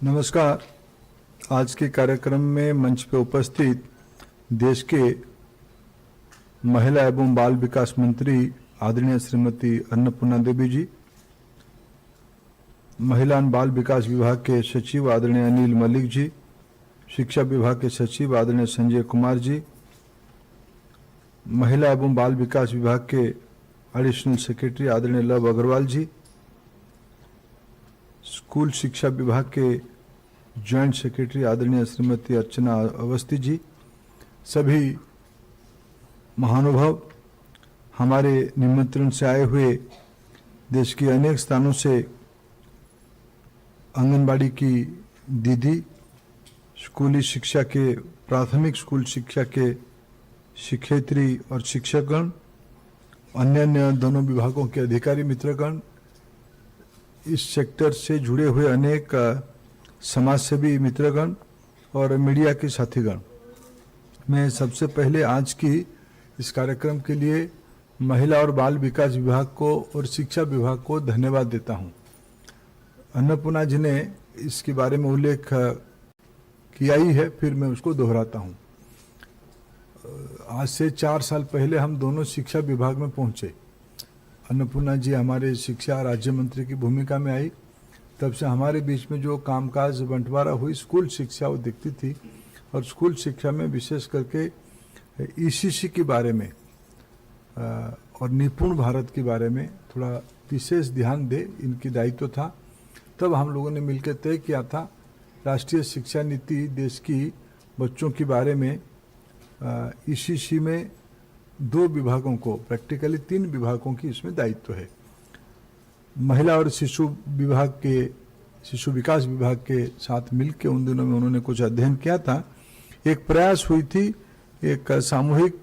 नमस्कार। आज के कार्यक्रम में मंच पे उपस्थित देश के महिला एवं बाल विकास मंत्री आदरणीय श्रीमती अन्नपूर्णा देवी जी, महिला एवं बाल विकास विभाग के सचिव आदरणीय अनिल मलिक जी, शिक्षा विभाग के सचिव आदरणीय संजय कुमार जी, महिला एवं बाल विकास विभाग के एडिशनल सेक्रेटरी आदरणीय लव अग्रवाल जी, स्कूल शिक्षा विभाग के जॉइंट सेक्रेटरी आदरणीय श्रीमती अर्चना अवस्थी जी, सभी महानुभाव, हमारे निमंत्रण से आए हुए देश के अनेक स्थानों से आंगनबाड़ी की दीदी, स्कूली शिक्षा के प्राथमिक स्कूल शिक्षा के शिक्षयित्री और शिक्षकगण, अन्य दोनों विभागों के अधिकारी मित्रगण, इस सेक्टर से जुड़े हुए अनेक समाजसेवी मित्रगण और मीडिया के साथीगण, मैं सबसे पहले आज की इस कार्यक्रम के लिए महिला और बाल विकास विभाग को और शिक्षा विभाग को धन्यवाद देता हूं। अन्नपूर्णा जी ने इसके बारे में उल्लेख किया ही है, फिर मैं उसको दोहराता हूं। आज से 4 साल पहले हम दोनों शिक्षा विभाग में पहुंचे। अन्नपूर्णा जी हमारे शिक्षा राज्य मंत्री की भूमिका में आई, तब से हमारे बीच में जो कामकाज बंटवारा हुई, स्कूल शिक्षा वो दिखती थी, और स्कूल शिक्षा में विशेष करके ईसीसी के बारे में और निपुण भारत के बारे में थोड़ा विशेष ध्यान दे, इनकी दायित्व था। तब हम लोगों ने मिलकर तय किया था राष्ट्रीय शिक्षा नीति देश की बच्चों के बारे में ईसीसी में 2 विभागों को, प्रैक्टिकली 3 विभागों की इसमें दायित्व है। महिला और शिशु विभाग के, शिशु विकास विभाग के साथ मिलकर उन दिनों में उन्होंने कुछ अध्ययन किया था। एक प्रयास हुई थी, एक सामूहिक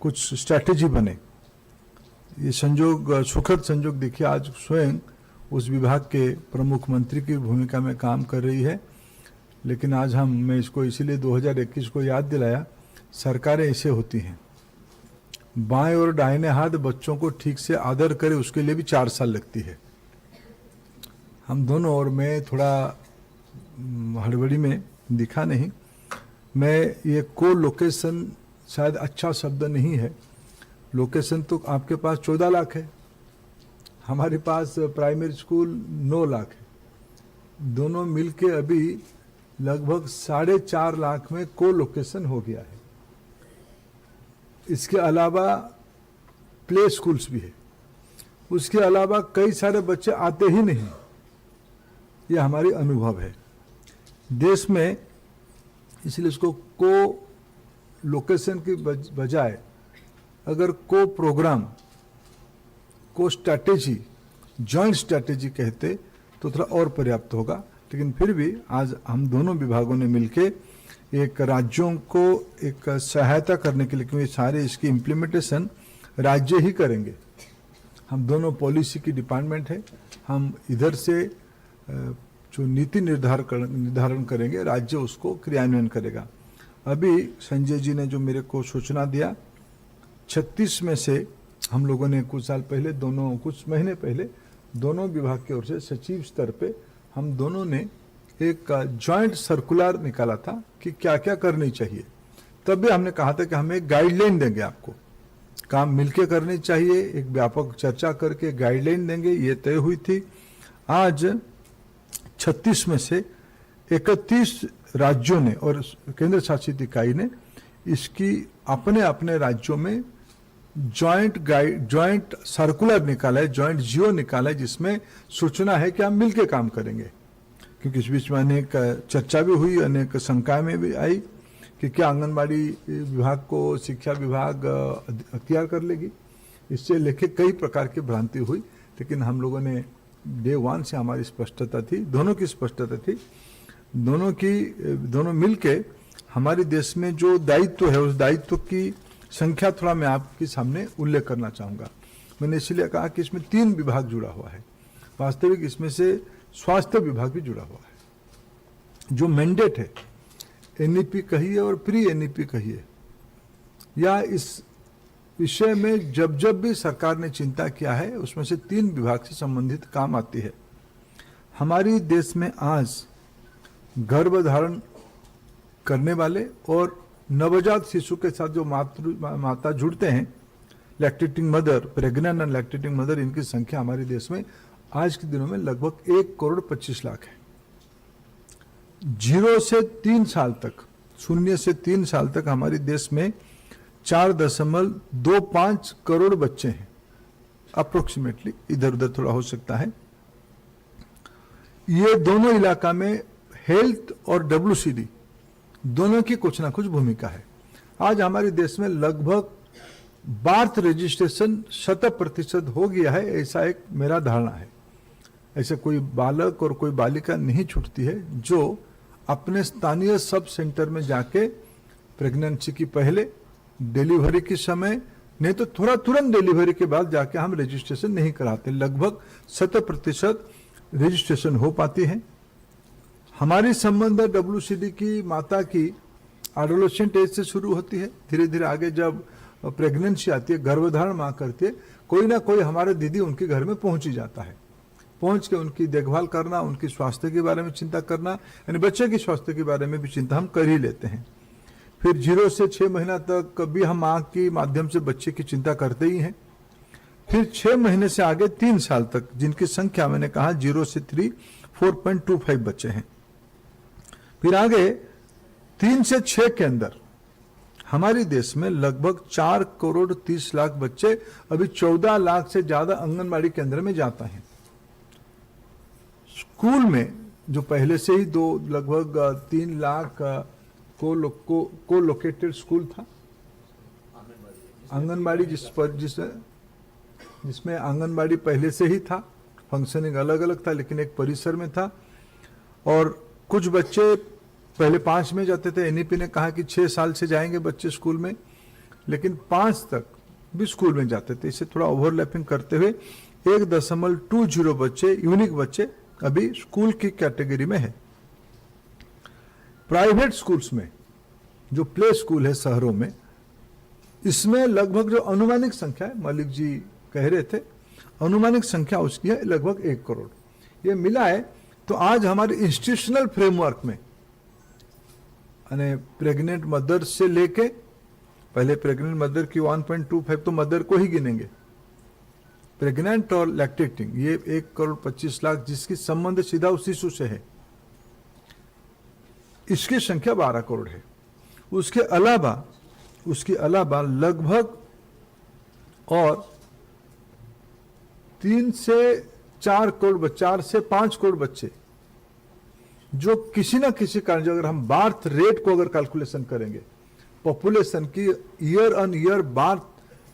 कुछ स्ट्रैटेजी बने। ये संजोग, सुखद संजोग देखिए, आज स्वयं उस विभाग के प्रमुख मंत्री की भूमिका में काम कर रही है। लेकिन आज मैं इसको इसीलिए 2021 को याद दिलाया, सरकारें ऐसे होती हैं, बाएं और दाहिने हाथ बच्चों को ठीक से आदर करे, उसके लिए भी 4 साल लगती है। हम दोनों, और मैं थोड़ा हड़बड़ी में दिखा नहीं, मैं ये को लोकेशन शायद अच्छा शब्द नहीं है। लोकेशन तो आपके पास 14 लाख है, हमारे पास प्राइमरी स्कूल 9 लाख है। दोनों मिलके अभी लगभग 4.5 लाख में को लोकेशन हो गया है। इसके अलावा प्ले स्कूल्स भी है। उसके अलावा कई सारे बच्चे आते ही नहीं, ये हमारी अनुभव है देश में। इसलिए इसको को लोकेशन की बजाय अगर को प्रोग्राम, को स्ट्रैटेजी, जॉइंट स्ट्रैटेजी कहते तो थोड़ा और पर्याप्त होगा। लेकिन फिर भी आज हम दोनों विभागों ने मिलके एक राज्यों को एक सहायता करने के लिए, क्योंकि सारे इसकी इम्प्लीमेंटेशन राज्य ही करेंगे। हम दोनों पॉलिसी की डिपार्टमेंट है, हम इधर से जो नीति निर्धारण करेंगे, राज्य उसको क्रियान्वयन करेगा। अभी संजय जी ने जो मेरे को सूचना दिया, 36 में से हम लोगों ने कुछ महीने पहले दोनों विभाग की ओर से सचिव स्तर पे हम दोनों ने एक जॉइंट सर्कुलर निकाला था कि क्या क्या करनी चाहिए। तब भी हमने कहा था कि हम एक गाइडलाइन देंगे, आपको काम मिलके करनी चाहिए, एक व्यापक चर्चा करके गाइडलाइन देंगे, ये तय हुई थी। आज 36 में से 31 राज्यों ने और केंद्र शासित इकाई ने इसकी अपने अपने राज्यों में जॉइंट सर्कुलर निकाला है, जॉइंट जियो निकाला है, जिसमें सूचना है कि हम मिलके काम करेंगे। क्योंकि इस बीच में अनेक चर्चा भी हुई, अनेक शंकाएं में भी आई कि क्या आंगनबाड़ी विभाग को शिक्षा विभाग अख्तियार कर लेगी। इससे लेके कई प्रकार की भ्रांति हुई, लेकिन हम लोगों ने डे 1 से हमारी स्पष्टता थी, दोनों की स्पष्टता थी, दोनों मिलके हमारे देश में जो दायित्व है, उस दायित्व की संख्या थोड़ा मैं आपके सामने उल्लेख करना चाहूँगा। मैंने इसलिए कहा कि इसमें 3 विभाग जुड़ा हुआ है। वास्तविक इसमें से स्वास्थ्य विभाग भी जुड़ा हुआ है। जो मैंडेट है, एनईपी कहिए और प्री एनईपी कहिए, या इस विषय में जब जब भी सरकार ने चिंता किया है, उसमें से 3 विभाग से संबंधित काम आती है। हमारी देश में आज गर्भधारण करने वाले और नवजात शिशु के साथ जो माता जुड़ते हैं, lactating mother, pregnant and lactating mother, इनकी संख्या हमारे देश में आज के दिनों में लगभग 1,25,00,000 है। 0 से 3 साल तक, 0 से 3 साल तक हमारे देश में 4.25 करोड़ बच्चे हैं अप्रोक्सीमेटली, इधर उधर थोड़ा हो सकता है। ये दोनों इलाका में हेल्थ और WCD दोनों की कुछ ना कुछ भूमिका है। आज हमारे देश में लगभग बार्थ रजिस्ट्रेशन 100% हो गया है, ऐसा एक मेरा धारणा है। ऐसे कोई बालक और कोई बालिका नहीं छूटती है जो अपने स्थानीय सब सेंटर में जाके प्रेगनेंसी की पहले, डिलीवरी के समय, नहीं तो थोड़ा तुरंत डिलीवरी के बाद जाके हम रजिस्ट्रेशन नहीं कराते। लगभग 100% रजिस्ट्रेशन हो पाती है। हमारी संबंध WCD की माता की एडोलेसेंट एज से शुरू होती है। धीरे धीरे आगे जब प्रेगनेंसी आती है, गर्भधारण माँ करती है, कोई ना कोई हमारे दीदी उनके घर में पहुंच ही जाता है। पहुंच के उनकी देखभाल करना, उनकी स्वास्थ्य के बारे में चिंता करना, यानी बच्चे की स्वास्थ्य के बारे में भी चिंता हम कर ही लेते हैं। फिर 0 से 6 महीना तक कभी हम माँ के माध्यम से बच्चे की चिंता करते ही हैं। फिर 6 महीने से आगे 3 साल तक, जिनकी संख्या मैंने कहा 0 से 3 4.25 बच्चे हैं। फिर आगे 3 से 6 के अंदर हमारे देश में लगभग 4,30,00,000 बच्चे, अभी 14 लाख से ज्यादा आंगनबाड़ी केंद्र में जाता है। स्कूल में जो पहले से ही लगभग 3 लाख को लोकेटेड स्कूल था, आंगनबाड़ी जिसमें आंगनबाड़ी पहले से ही था, फंक्शनिंग अलग अलग था लेकिन एक परिसर में था। और कुछ बच्चे पहले 5 में जाते थे, NEP ने कहा कि 6 साल से जाएंगे बच्चे स्कूल में, लेकिन 5 तक भी स्कूल में जाते थे। इसे थोड़ा ओवरलैपिंग करते हुए 1.20 बच्चे, यूनिक बच्चे अभी स्कूल की कैटेगरी में है। प्राइवेट स्कूल्स में जो प्ले स्कूल है शहरों में, इसमें लगभग जो अनुमानिक संख्या है, मलिक जी कह रहे थे, अनुमानिक संख्या उसकी है लगभग 1 करोड़। ये मिला है तो आज हमारे इंस्टीट्यूशनल फ्रेमवर्क में प्रेग्नेंट मदर से लेके, पहले प्रेग्नेंट मदर की 1.25 तो मदर को ही गिनेंगे, प्रेग्नेंट और लैक्टेटिंग, ये 1,25,00,000 जिसकी संबंध सीधा उस शिशु से है, इसकी संख्या 12 करोड़ है। उसके अलावा लगभग और 3 से 4 करोड़, 4 से 5 करोड़ बच्चे जो किसी ना किसी कारण, जो अगर हम बार्थ रेट को अगर कैलकुलेशन करेंगे, पॉपुलेशन की year on year birth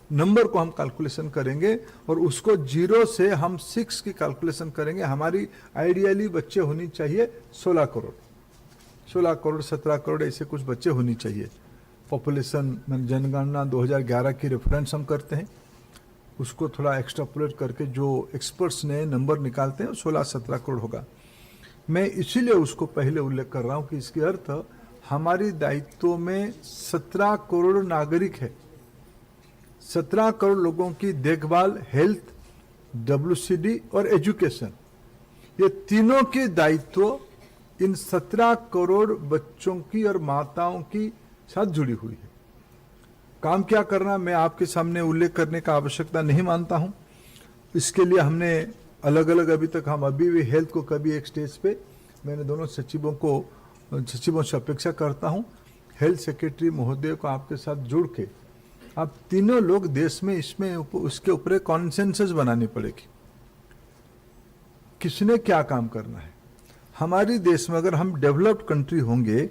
number को हम कैलकुलेशन करेंगे और उसको 0 से हम 6 की कैलकुलेशन करेंगे, हमारी आइडियली बच्चे होनी चाहिए 16 करोड़, 17 करोड़ ऐसे कुछ बच्चे होनी चाहिए। पॉपुलेशन जनगणना 2011 की रेफरेंस हम करते हैं, उसको थोड़ा एक्स्ट्रापोलेट करके जो एक्सपर्ट्स ने नंबर निकालते हैं 16-17 करोड़ होगा। मैं इसीलिए उसको पहले उल्लेख कर रहा हूं कि इसके अर्थ हमारी दायित्व में 17 करोड़ नागरिक है, 17 करोड़ लोगों की देखभाल, हेल्थ, WCD और एजुकेशन, ये तीनों के दायित्व इन 17 करोड़ बच्चों की और माताओं की साथ जुड़ी हुई है। काम क्या करना मैं आपके सामने उल्लेख करने का आवश्यकता नहीं मानता हूं। इसके लिए हमने अलग अलग, अभी तक हम अभी भी हेल्थ को कभी एक स्टेज पे, मैंने दोनों सचिवों से अपेक्षा करता हूं, हेल्थ सेक्रेटरी महोदय को आपके साथ जुड़ के आप तीनों लोग देश में इसमें उसके ऊपर कॉन्सेंसस बनानी पड़ेगी, किसने क्या काम करना है। हमारी देश में अगर हम डेवलप्ड कंट्री होंगे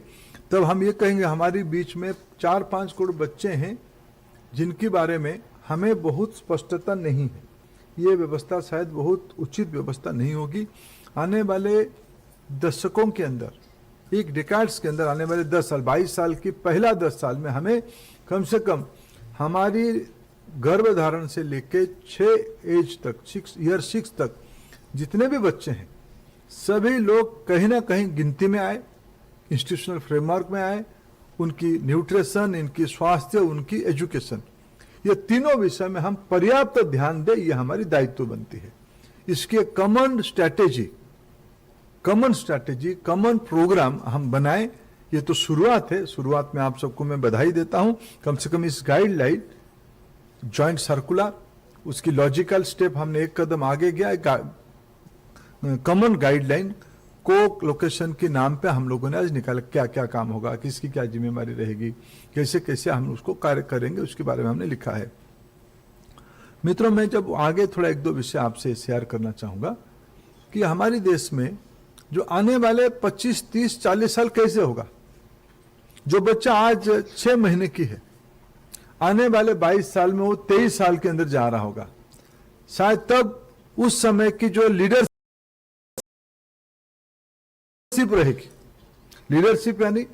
तब हम ये कहेंगे हमारी बीच में 4-5 करोड़ बच्चे हैं जिनके बारे में हमें बहुत स्पष्टता नहीं है। ये व्यवस्था शायद बहुत उचित व्यवस्था नहीं होगी। आने वाले दशकों के अंदर, एक डिकेड्स के अंदर, आने वाले 10 साल, 22 साल की पहला 10 साल में हमें कम से कम हमारी गर्भधारण से लेके 6 एज तक, 6 तक जितने भी बच्चे हैं सभी लोग कहीं ना कहीं गिनती में आए, इंस्टीट्यूशनल फ्रेमवर्क में आए, उनकी न्यूट्रिशन, इनकी स्वास्थ्य, उनकी एजुकेशन, ये तीनों विषय में हम पर्याप्त ध्यान दें, ये हमारी दायित्व बनती है। इसकी common strategy common strategy, common programme हम बनाएं। ये तो शुरुआत है, शुरुआत में आप सबको मैं बधाई देता हूं। कम से कम इस गाइडलाइन जॉइंट सर्कुलर, उसकी लॉजिकल स्टेप हमने एक कदम आगे गया। कॉमन गाइडलाइन को लोकेशन के नाम पे हम लोगों ने आज निकाला, क्या क्या काम होगा, किसकी क्या जिम्मेदारी रहेगी, कैसे कैसे हम उसको कार्य करेंगे, उसके बारे में हमने लिखा है। मित्रों, मैं जब आगे थोड़ा एक दो विषय आपसे शेयर करना चाहूंगा कि हमारे देश में जो आने वाले 25, 30, 40 साल कैसे होगा। जो बच्चा आज 6 महीने की है, आने वाले 22 साल में वो 23 साल के अंदर जा रहा होगा। शायद तब उस समय की जो लीडरशिप रहेगी, लीडरशिप यानी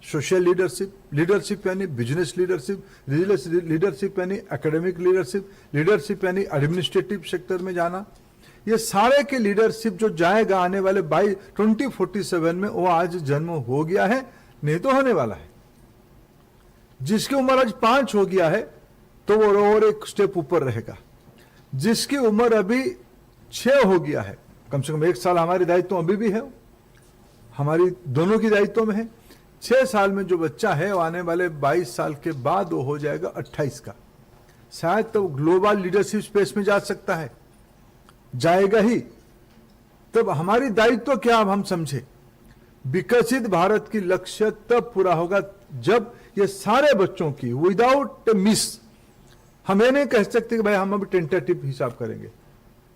सोशल लीडरशिप, लीडरशिप यानी बिजनेस लीडरशिप, लीडरशिप यानी एकेडमिक लीडरशिप, लीडरशिप यानी एडमिनिस्ट्रेटिव सेक्टर में जाना, ये सारे के लीडरशिप जो जाएगा आने वाले 2047 में, वो आज जन्म हो गया है, नहीं तो होने वाला है। जिसकी उम्र आज 5 हो गया है तो वो और एक स्टेप ऊपर रहेगा। जिसकी उम्र अभी 6 हो गया है, कम से कम 1 साल हमारी दायित्व अभी भी है, हमारी दोनों की दायित्व में है। 6 साल में जो बच्चा है वो आने वाले 22 साल के बाद वो हो जाएगा 28 का। शायद तो ग्लोबल लीडरशिप स्पेस में जा सकता है, जाएगा ही। तब हमारी दायित्व क्या अब हम समझे, विकसित भारत की लक्ष्य तब पूरा होगा जब ये सारे बच्चों की विदाउट मिस, हम ये नहीं कह सकते कि भाई हम अभी टेंटेटिव हिसाब करेंगे।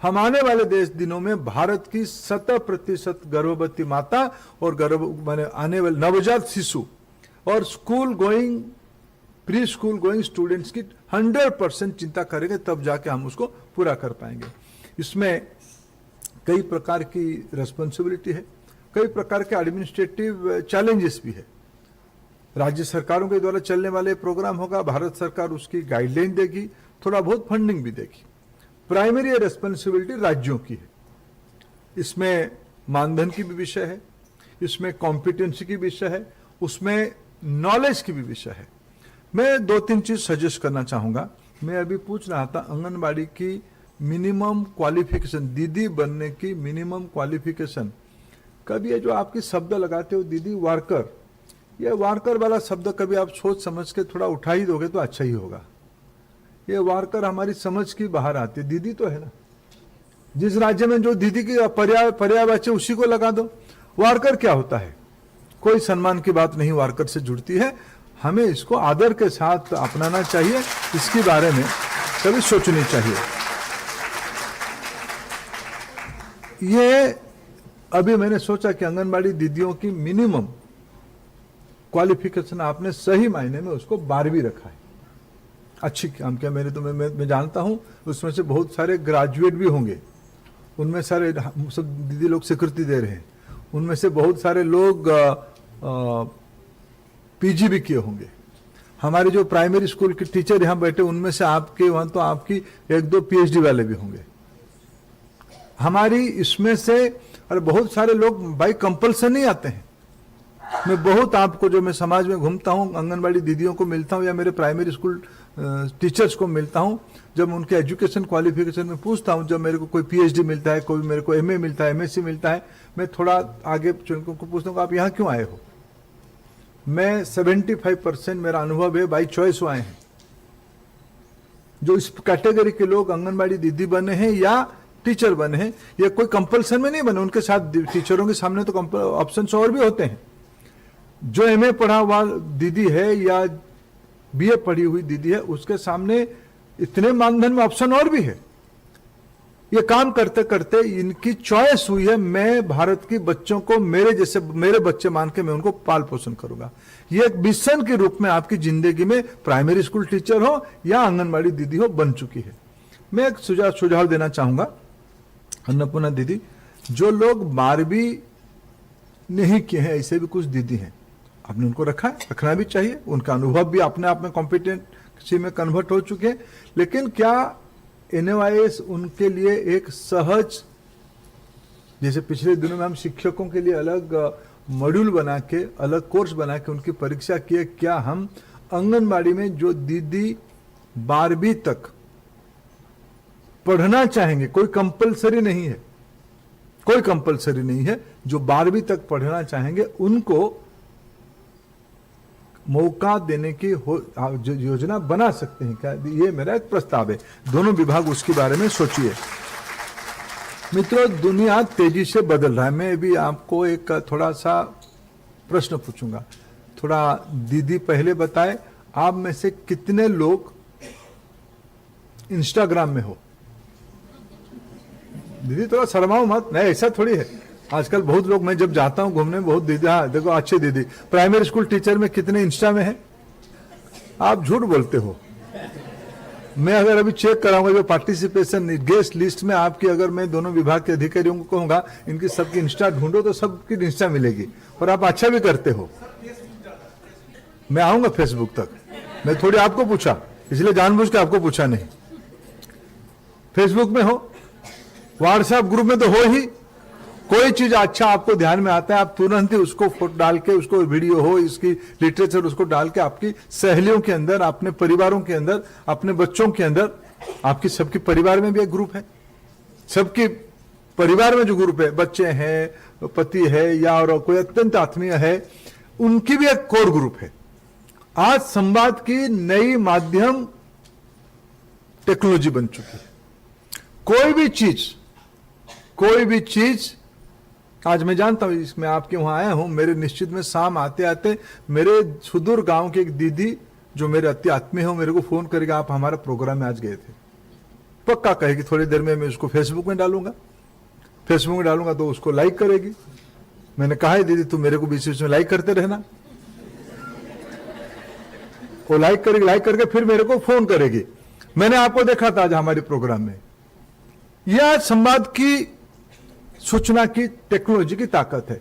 हम आने वाले दिनों में भारत की 70% गर्भवती माता और आने वाले नवजात शिशु और school going, pre school going students की 100% चिंता करेंगे, तब जाके हम उसको पूरा कर पाएंगे। इसमें कई प्रकार की रेस्पॉन्सिबिलिटी है, कई प्रकार के एडमिनिस्ट्रेटिव चैलेंजेस भी है। राज्य सरकारों के द्वारा चलने वाले प्रोग्राम होगा, भारत सरकार उसकी गाइडलाइन देगी, थोड़ा बहुत फंडिंग भी देगी। प्राइमरी रेस्पॉन्सिबिलिटी राज्यों की है। इसमें मानधन की भी विषय है, इसमें कॉम्पिटेंसी की विषय है, उसमें नॉलेज की भी विषय है। मैं 2-3 चीज सजेस्ट करना चाहूंगा। मैं अभी पूछ रहा था आंगनबाड़ी की मिनिमम क्वालिफिकेशन, दीदी बनने की मिनिमम क्वालिफिकेशन। कभी ये जो आपकी शब्द लगाते हो दीदी वर्कर, ये वर्कर वाला शब्द कभी आप सोच समझ के थोड़ा उठा ही दोगे तो अच्छा ही होगा। ये वर्कर हमारी समझ की बाहर आती है, दीदी तो है ना। जिस राज्य में जो दीदी की पर्यायवाची उसी को लगा दो। वर्कर क्या होता है, कोई सम्मान की बात नहीं वार्कर से जुड़ती है। हमें इसको आदर के साथ अपनाना चाहिए, इसके बारे में कभी सोचनी चाहिए। ये अभी मैंने सोचा कि आंगनबाड़ी दीदियों की मिनिमम क्वालिफिकेशन आपने सही मायने में उसको 12वीं रखा है। अच्छी काम किया। मेरे तो मैं जानता हूं उसमें से बहुत सारे ग्रेजुएट भी होंगे, उनमें सारे सब दीदी लोग स्वीकृति दे रहे हैं, उनमें से बहुत सारे लोग पीजी भी किए होंगे। हमारे जो प्राइमरी स्कूल के टीचर यहाँ बैठे उनमें से आपके वहां तो आपकी 1-2 पीएचडी वाले भी होंगे। हमारी इसमें से और बहुत सारे लोग बाई कंपल्सन नहीं आते हैं। मैं बहुत आपको जो मैं समाज में घूमता हूँ, आंगनबाड़ी दीदियों को मिलता हूँ या मेरे प्राइमरी स्कूल टीचर्स को मिलता हूँ, जब उनके एजुकेशन क्वालिफिकेशन में पूछता हूँ, जब मेरे को कोई पीएचडी मिलता है, कोई मेरे को एमए मिलता है, एमएससी मिलता है, मैं थोड़ा आगे उनको पूछता हूँ आप यहाँ क्यों आए हो। मैं 75% मेरा अनुभव है बाई चॉइस आए हैं। जो इस कैटेगरी के लोग आंगनबाड़ी दीदी बने हैं या टीचर बने हैं, ये कोई कंपल्सन में नहीं बने, उनके साथ टीचरों के सामने तो ऑप्शन और भी होते हैं। जो एमए पढ़ा हुआ दीदी है या बीए पढ़ी हुई दीदी है, उसके सामने इतने मानधन में ऑप्शन और भी है। ये काम करते करते इनकी चॉइस हुई है, मैं भारत के बच्चों को मेरे जैसे मेरे बच्चे मान के मैं उनको पाल पोषण करूंगा। ये एक मिशन के रूप में आपकी जिंदगी में प्राइमरी स्कूल टीचर हो या आंगनबाड़ी दीदी हो बन चुकी है। मैं एक सुझाव देना चाहूंगा अन्नपूर्णा दीदी, जो लोग 12वीं नहीं किए हैं, ऐसे भी कुछ दीदी हैं, आपने उनको रखा है, रखना भी चाहिए। उनका अनुभव भी अपने आप में कॉम्पिटेंसी में कन्वर्ट हो चुके हैं। लेकिन क्या एनवाईएस उनके लिए एक सहज, जैसे पिछले दिनों में हम शिक्षकों के लिए अलग मॉड्यूल बना के, अलग कोर्स बना के उनकी परीक्षा किए, क्या हम आंगनबाड़ी में जो दीदी 12वीं तक पढ़ना चाहेंगे, कोई कंपलसरी नहीं है, कोई कंपलसरी नहीं है। जो 12वीं तक पढ़ना चाहेंगे उनको मौका देने की जो योजना बना सकते हैं क्या, ये मेरा एक प्रस्ताव है। दोनों विभाग उसके बारे में सोचिए। मित्रों, दुनिया तेजी से बदल रहा है। मैं भी आपको एक थोड़ा सा प्रश्न पूछूंगा। थोड़ा दीदी पहले बताए, आप में से कितने लोग इंस्टाग्राम में हो? दीदी थोड़ा शर्माओ मत, नहीं ऐसा थोड़ी है। आजकल बहुत लोग, मैं जब जाता हूं घूमने, बहुत दीदी, हाँ देखो अच्छे दीदी, प्राइमरी स्कूल टीचर में कितने इंस्टा में है? आप झूठ बोलते हो। मैं अगर अभी चेक कराऊंगा जो पार्टिसिपेशन गेस्ट लिस्ट में आपकी, अगर मैं दोनों विभाग के अधिकारियों को कहूंगा इनकी सबकी इंस्टा ढूंढो तो सबकी इंस्टा मिलेगी, और आप अच्छा भी करते हो। मैं आऊंगा फेसबुक तक। मैं थोड़ी आपको पूछा, इसलिए जानबूझ के आपको पूछा नहीं। फेसबुक में हो, व्हाट्सएप ग्रुप में तो हो ही। कोई चीज अच्छा आपको ध्यान में आता है, आप तुरंत ही उसको फोटो डाल के, उसको वीडियो हो, इसकी लिटरेचर उसको डाल के आपकी सहेलियों के अंदर, अपने परिवारों के अंदर, अपने बच्चों के अंदर, आपकी सबके परिवार में भी एक ग्रुप है। सबके परिवार में जो ग्रुप है, बच्चे हैं, पति है, या और कोई अत्यंत आत्मीय है, उनकी भी एक कोर ग्रुप है। आज संवाद की नई माध्यम टेक्नोलॉजी बन चुकी है। कोई भी चीज आज मैं जानता हूं, इसमें आपके वहां आया हूं, मेरे निश्चित में शाम आते आते मेरे सुदूर गांव की एक दीदी जो मेरे अति आत्मीय हो, मेरे को फोन करेगा, आप हमारे प्रोग्राम में आज गए थे। पक्का कहेगी थोड़ी देर में मैं उसको फेसबुक में डालूंगा, तो उसको लाइक करेगी। मैंने कहा है दीदी तुम मेरे को बीच बीच में लाइक करते रहना। वो लाइक करेगी, लाइक करके फिर मेरे को फोन करेगी, मैंने आपको देखा था आज हमारे प्रोग्राम में। यह संवाद की, सूचना की, टेक्नोलॉजी की ताकत है।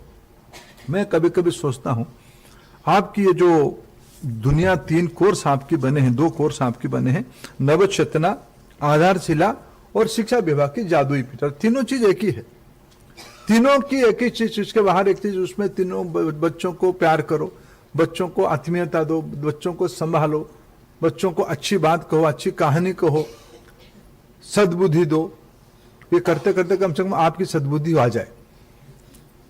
मैं कभी कभी सोचता हूं, आपकी ये जो दुनिया 3 कोर्स आपकी बने हैं, 2 कोर्स आपकी बने हैं, नवचेतना, आधारशिला और शिक्षा विभाग की जादुई पीठ, तीनों चीज एक ही है। तीनों की एक ही चीज, उसके बाहर एक चीज, उसमें तीनों बच्चों को प्यार करो, बच्चों को आत्मीयता दो, बच्चों को संभालो, बच्चों को अच्छी बात कहो, अच्छी कहानी कहो, सद्बुद्धि दो। ये करते करते कम से कम आपकी सद्बुद्धि आ जाए।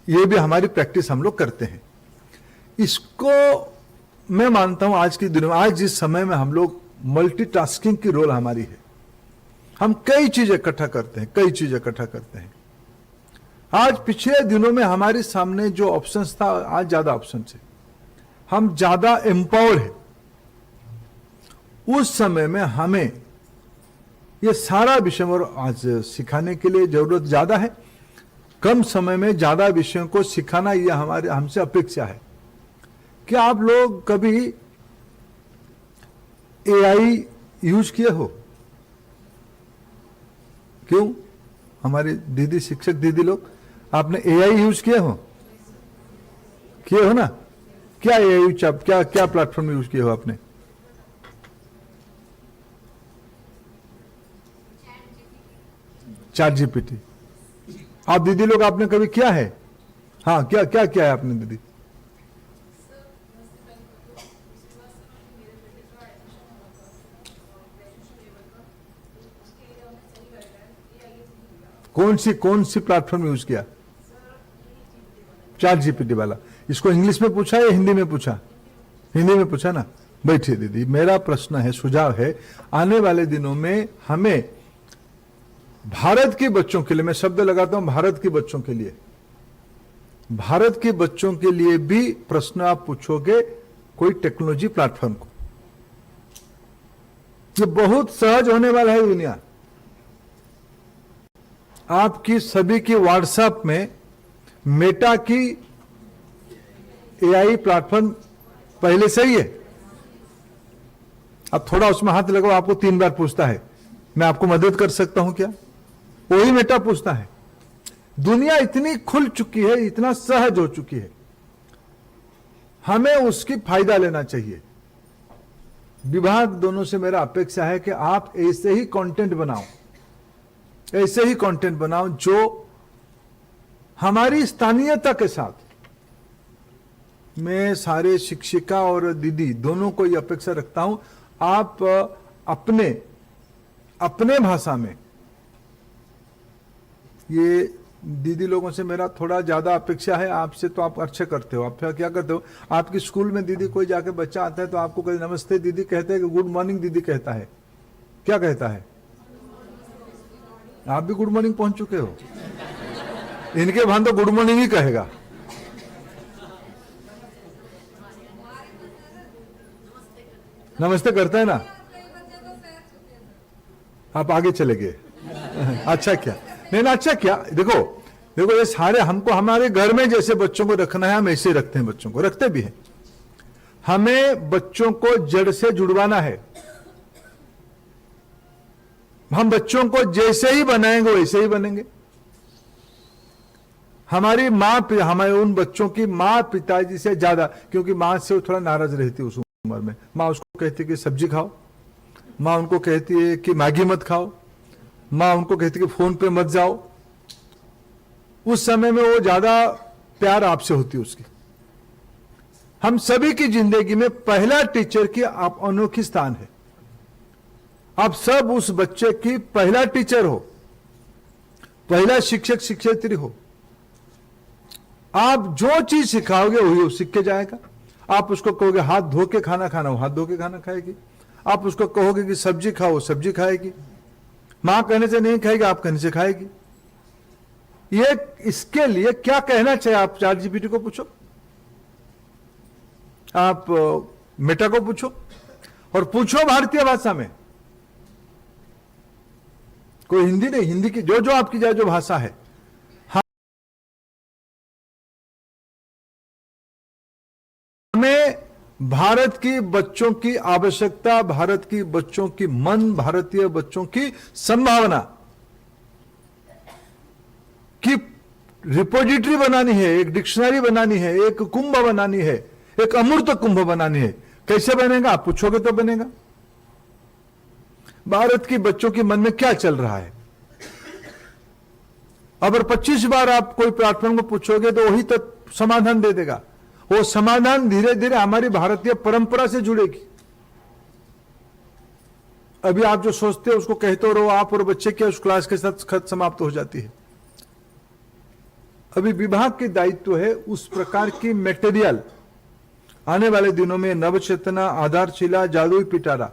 ये भी हमारी प्रैक्टिस हम लोग करते हैं। इसको मैं मानता हूं आज की दुनिया में, आज जिस समय में हम लोग मल्टीटास्किंग की रोल हमारी है, हम कई चीजें इकट्ठा करते हैं। आज पिछले दिनों में हमारे सामने जो ऑप्शंस था, आज ज्यादा ऑप्शंस है, हम ज्यादा एम्पावर्ड है। उस समय में हमें ये सारा विषय और आज सिखाने के लिए जरूरत ज्यादा है। कम समय में ज्यादा विषयों को सिखाना, ये हमारे हमसे अपेक्षा है। क्या आप लोग कभी एआई यूज किए हो? क्यों? हमारे दीदी, शिक्षक दीदी लोग, आपने एआई यूज किए हो ना? क्या एआई, क्या प्लेटफॉर्म यूज किए हो आपने? ChatGPT। आप दीदी लोग आपने कभी किया है? हाँ, क्या किया है आपने दीदी? कौन सी प्लेटफॉर्म यूज किया? ChatGPT वाला। इसको इंग्लिश में पूछा या हिंदी में पूछा? हिंदी में पूछा ना। बैठिए दीदी, मेरा प्रश्न है, सुझाव है, आने वाले दिनों में हमें भारत के बच्चों के लिए, मैं शब्द लगाता हूं भारत के बच्चों के लिए, भारत के बच्चों के लिए भी प्रश्न आप पूछोगे कोई टेक्नोलॉजी प्लेटफॉर्म को, ये बहुत सहज होने वाला है दुनिया। आपकी सभी की व्हाट्सएप में मेटा की एआई प्लेटफॉर्म पहले से ही है। अब थोड़ा उसमें हाथ लगाओ, आपको 3 बार पूछता है मैं आपको मदद कर सकता हूं क्या, वही मेटा पूछता है। दुनिया इतनी खुल चुकी है, इतना सहज हो चुकी है, हमें उसकी फायदा लेना चाहिए। विभाग दोनों से मेरा अपेक्षा है कि आप ऐसे ही कंटेंट बनाओ, जो हमारी स्थानीयता के साथ। मैं सारे शिक्षिका और दीदी दोनों को ये अपेक्षा रखता हूं, आप अपने भाषा में ये दीदी लोगों से मेरा थोड़ा ज्यादा अपेक्षा है, आपसे तो आप अच्छे करते हो। आप क्या करते हो, आपकी स्कूल में दीदी कोई जाके बच्चा आता है तो आपको कभी नमस्ते दीदी कहते हैं कि गुड मॉर्निंग दीदी कहता है? क्या कहता है? आप भी गुड मॉर्निंग पहुंच चुके हो। इनके भान तो गुड मॉर्निंग ही कहेगा। नमस्ते करता है ना। आप आगे चले गए। अच्छा क्या नहीं ना, अच्छा क्या, देखो देखो ये सारे हमको हमारे घर में जैसे बच्चों को रखना है हम ऐसे रखते हैं, बच्चों को रखते भी हैं। हमें बच्चों को जड़ से जुड़वाना है। हम बच्चों को जैसे ही बनाएंगे वैसे ही बनेंगे। हमारी माँ, हमारे उन बच्चों की माँ पिताजी से ज्यादा, क्योंकि माँ से वो थोड़ा नाराज रहती है उस उम्र में। माँ उसको कहती है कि सब्जी खाओ, माँ उनको कहती है कि मैगी मत खाओ, माँ उनको कहती है कि फोन पे मत जाओ। उस समय में वो ज्यादा प्यार आपसे होती है उसकी। हम सभी की जिंदगी में पहला टीचर की आप अनोखी स्थान है। आप सब उस बच्चे की पहला टीचर हो, पहला शिक्षक शिक्षयित्री हो। आप जो चीज सिखाओगे वही वो सीख के जाएगा। आप उसको कहोगे हाथ धो के खाना खाना, वो हाथ धो के खाना खाएगी। आप उसको कहोगे कि सब्जी खाओ, वो सब्जी खाएगी। मां कहने से नहीं खाएगी, आप कहने से खाएगी। ये इसके लिए क्या कहना चाहिए, आप चैट जीपीटी को पूछो, आप मेटा को पूछो, और पूछो भारतीय भाषा में। कोई हिंदी नहीं, हिंदी की जो जो आपकी जाए जो भाषा है। हमें भारत की बच्चों की आवश्यकता, भारत की बच्चों की मन, भारतीय बच्चों की संभावना की रिपोजिटरी बनानी है, एक डिक्शनरी बनानी है, एक कुंभ बनानी है, एक अमूर्त कुंभ बनानी है। कैसे बनेगा आप पूछोगे तो बनेगा। भारत की बच्चों के मन में क्या चल रहा है, अगर 25 बार आप कोई प्लेटफॉर्म को पूछोगे तो वही तक समाधान दे देगा। वो समाधान धीरे धीरे हमारी भारतीय परंपरा से जुड़ेगी। अभी आप जो सोचते हो उसको कहते रहो आप और बच्चे के उस क्लास के साथ खत समाप्त हो जाती है। अभी विभाग की दायित्व है उस प्रकार की मटेरियल आने वाले दिनों में नवचेतना, आधारशिला, जादुई पिटारा,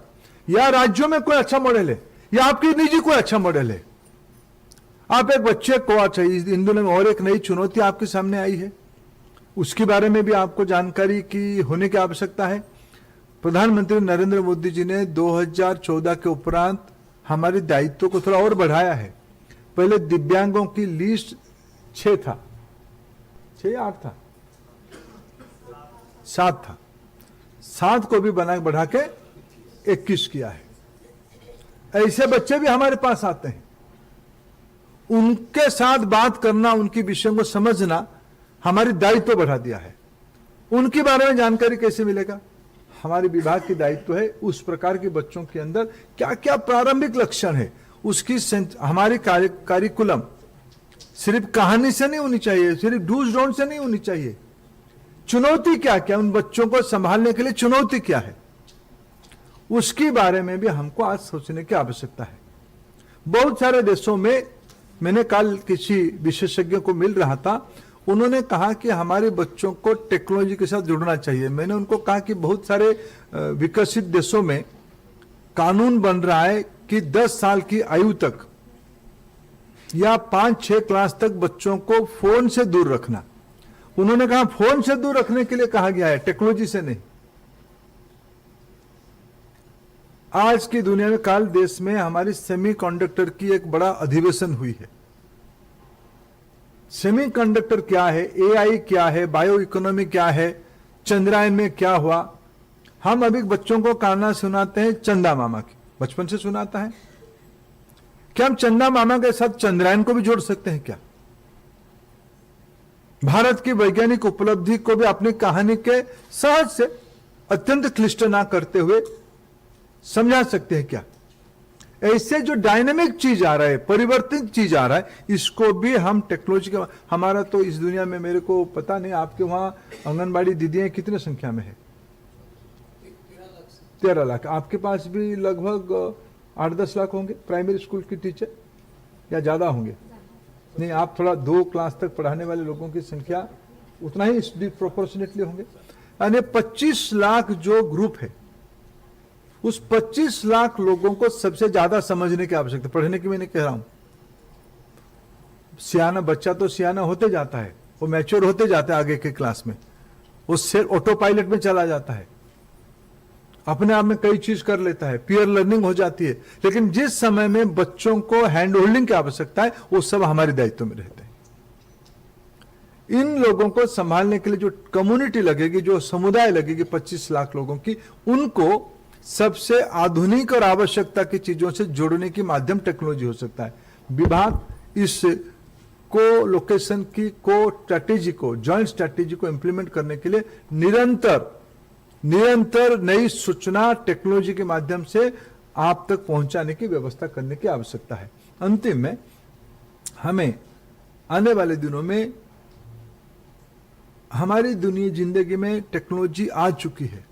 या राज्यों में कोई अच्छा मॉडल है या आपकी निजी कोई अच्छा मॉडल है। आप एक बच्चे को, अच्छा इन दिनों में और एक नई चुनौती आपके सामने आई है, उसके बारे में भी आपको जानकारी की होने की आवश्यकता है। प्रधानमंत्री नरेंद्र मोदी जी ने 2014 के उपरांत हमारे दायित्व को थोड़ा और बढ़ाया है। पहले दिव्यांगों की लिस्ट 6 था, 6 या 8 था, 7 था, 7 को भी बढ़ा के 21 किया है। ऐसे बच्चे भी हमारे पास आते हैं, उनके साथ बात करना, उनकी विषयों को समझना हमारी दायित्व बढ़ा दिया है। उनके बारे में जानकारी कैसे मिलेगा, हमारे विभाग की दायित्व है उस प्रकार के बच्चों के अंदर क्या क्या प्रारंभिक लक्षण है उसकी हमारी कार्यकुलम सिर्फ कहानी से नहीं होनी चाहिए, सिर्फ डूज डोंट से नहीं होनी चाहिए। चुनौती क्या क्या, उन बच्चों को संभालने के लिए चुनौती क्या है, उसके बारे में भी हमको आज सोचने की आवश्यकता है। बहुत सारे देशों में, मैंने कल किसी विशेषज्ञ को मिल रहा था, उन्होंने कहा कि हमारे बच्चों को टेक्नोलॉजी के साथ जुड़ना चाहिए। मैंने उनको कहा कि बहुत सारे विकसित देशों में कानून बन रहा है कि 10 साल की आयु तक या 5-6 क्लास तक बच्चों को फोन से दूर रखना। उन्होंने कहा फोन से दूर रखने के लिए कहा गया है, टेक्नोलॉजी से नहीं। आज की दुनिया में काल देश में हमारी सेमीकंडक्टर की एक बड़ा अधिवेशन हुई है। सेमीकंडक्टर क्या है, एआई क्या है, बायो इकोनॉमी क्या है, चंद्रायन में क्या हुआ। हम अभी बच्चों को कहानी सुनाते हैं चंदा मामा की, बचपन से सुनाता है। क्या हम चंदा मामा के साथ चंद्रायन को भी जोड़ सकते हैं क्या? भारत की वैज्ञानिक उपलब्धि को भी अपनी कहानी के सहज से, अत्यंत क्लिष्ट ना करते हुए समझा सकते हैं क्या? ऐसे जो डायनेमिक चीज आ रहा है, परिवर्तित चीज आ रहा है, इसको भी हम टेक्नोलॉजी का, हमारा तो इस दुनिया में, मेरे को पता नहीं आपके वहां आंगनबाड़ी दीदियां कितने संख्या में है? 13 लाख। आपके पास भी लगभग 8-10 लाख होंगे प्राइमरी स्कूल के टीचर, या ज्यादा होंगे? नहीं, आप थोड़ा 2 क्लास तक पढ़ाने वाले लोगों की संख्या उतना ही डिस्प्रोपोर्शनेटली होंगे। यानी 25 लाख जो ग्रुप है, उस 25 लाख लोगों को सबसे ज्यादा समझने की आवश्यकता, पढ़ने की मैं नहीं कह रहा हूं। सियाना बच्चा तो सियाना होते जाता है, वो मैच्योर होते जाता है आगे के क्लास में, वो सिर्फ ऑटो पायलट में चला जाता है, अपने आप में कई चीज कर लेता है, पीयर लर्निंग हो जाती है। लेकिन जिस समय में बच्चों को हैंड होल्डिंग की आवश्यकता है, वो सब हमारे दायित्व में रहते हैं। इन लोगों को संभालने के लिए जो कम्युनिटी लगेगी, जो समुदाय लगेगी 25 लाख लोगों की, उनको सबसे आधुनिक और आवश्यकता की चीजों से जोड़ने की माध्यम टेक्नोलॉजी हो सकता है। विभाग इस को लोकेशन की को स्ट्रैटेजी को, जॉइंट स्ट्रैटेजी को इंप्लीमेंट करने के लिए निरंतर नई सूचना टेक्नोलॉजी के माध्यम से आप तक पहुंचाने की व्यवस्था करने की आवश्यकता है। अंतिम में हमें आने वाले दिनों में हमारी दुनिया जिंदगी में टेक्नोलॉजी आ चुकी है।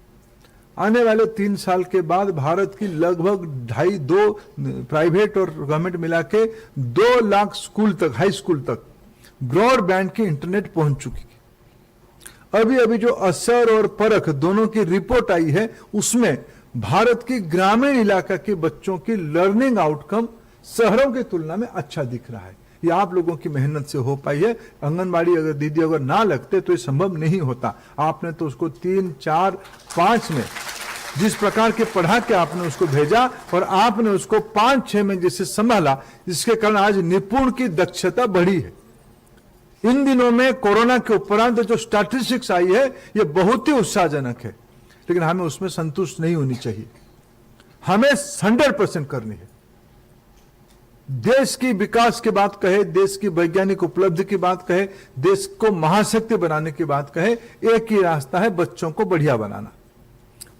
आने वाले 3 साल के बाद भारत की लगभग 2.5 प्राइवेट और गवर्नमेंट मिला के 2 लाख स्कूल तक, हाई स्कूल तक ब्रॉडबैंड की इंटरनेट पहुंच चुकी है। अभी अभी जो असर और परख दोनों की रिपोर्ट आई है, उसमें भारत की ग्रामीण इलाका के बच्चों की लर्निंग आउटकम शहरों की तुलना में अच्छा दिख रहा है। ये आप लोगों की मेहनत से हो पाई है। आंगनबाड़ी अगर दीदी अगर ना लगते तो ये संभव नहीं होता। आपने तो उसको 3, 4, 5 में जिस प्रकार के पढ़ा के आपने उसको भेजा और आपने उसको 5-6 में जिसे संभाला, जिसके कारण आज निपुण की दक्षता बढ़ी है। इन दिनों में कोरोना के उपरांत जो स्टैटिस्टिक्स आई है, ये बहुत ही उत्साहजनक है, लेकिन हमें उसमें संतुष्ट नहीं होनी चाहिए। हमें 100% करनी है। देश की विकास की बात कहे, देश की वैज्ञानिक उपलब्धि की बात कहे, देश को महाशक्ति बनाने की बात कहे, एक ही रास्ता है, बच्चों को बढ़िया बनाना।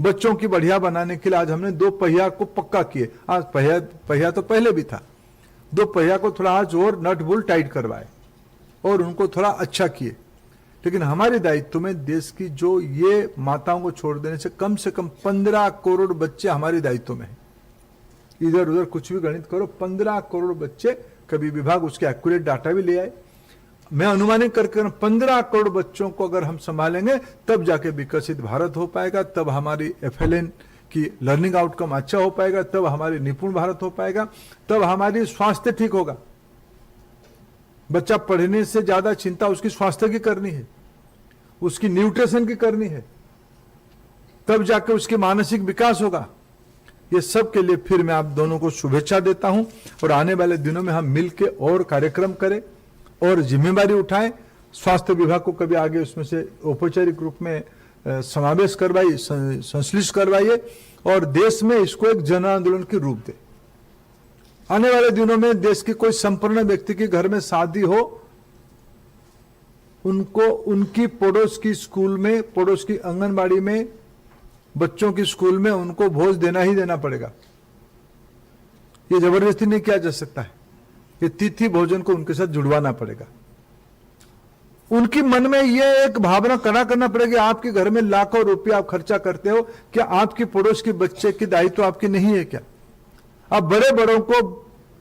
बच्चों की बढ़िया बनाने के लिए आज हमने 2 पहिया को पक्का किए। आज पहिया तो पहले भी था, 2 पहिया को थोड़ा आज और नट बोल्ट टाइट करवाए और उनको थोड़ा अच्छा किए। लेकिन हमारे दायित्व में देश की जो ये माताओं को छोड़ देने से कम 15 करोड़ बच्चे हमारे दायित्व में है। इधर उधर कुछ भी गणित करो, 15 करोड़ बच्चे, कभी विभाग उसके एक्यूरेट डाटा भी ले आए। मैं अनुमानित करके 15 करोड़ बच्चों को अगर हम संभालेंगे, तब जाके विकसित भारत हो पाएगा, तब हमारी FLN की लर्निंग आउटकम अच्छा हो पाएगा, तब हमारी निपुण भारत हो पाएगा, तब हमारी स्वास्थ्य ठीक होगा। बच्चा पढ़ने से ज्यादा चिंता उसकी स्वास्थ्य की करनी है, उसकी न्यूट्रिशन की करनी है, तब जाके उसकी मानसिक विकास होगा। ये सब के लिए फिर मैं आप दोनों को शुभेच्छा देता हूं और आने वाले दिनों में हम मिलकर और कार्यक्रम करें और जिम्मेदारी उठाएं। स्वास्थ्य विभाग को कभी आगे उसमें से औपचारिक रूप में समावेश करवाइए, संश्लिष्ट करवाइए और देश में इसको एक जन आंदोलन की रूप दे। आने वाले दिनों में देश की कोई संपन्न व्यक्ति के घर में शादी हो, उनको उनकी पड़ोस की स्कूल में, पड़ोस की आंगनबाड़ी में, बच्चों की स्कूल में उनको भोज देना ही देना पड़ेगा। ये जबरदस्ती नहीं किया जा सकता है। ये तिथि भोजन को उनके साथ जुड़वाना पड़ेगा। उनकी मन में ये एक भावना खड़ा करना पड़ेगी, आपके घर में लाखों रुपया आप खर्चा करते हो, क्या आपकी पड़ोस के बच्चे की दायित्व आपकी नहीं है क्या? आप बड़े बड़ों को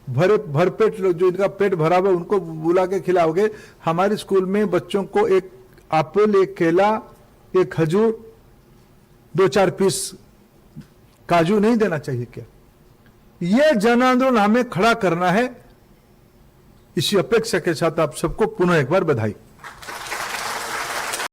भरपेट, जो इनका पेट भरा हुआ उनको बुला के खिलाओगे। हमारे स्कूल में बच्चों को एक एप्पल, एक केला, एक खजूर, 2-4 पीस काजू नहीं देना चाहिए क्या? यह जन आंदोलन हमें खड़ा करना है। इसी अपेक्षा के साथ आप सबको पुनः एक बार बधाई।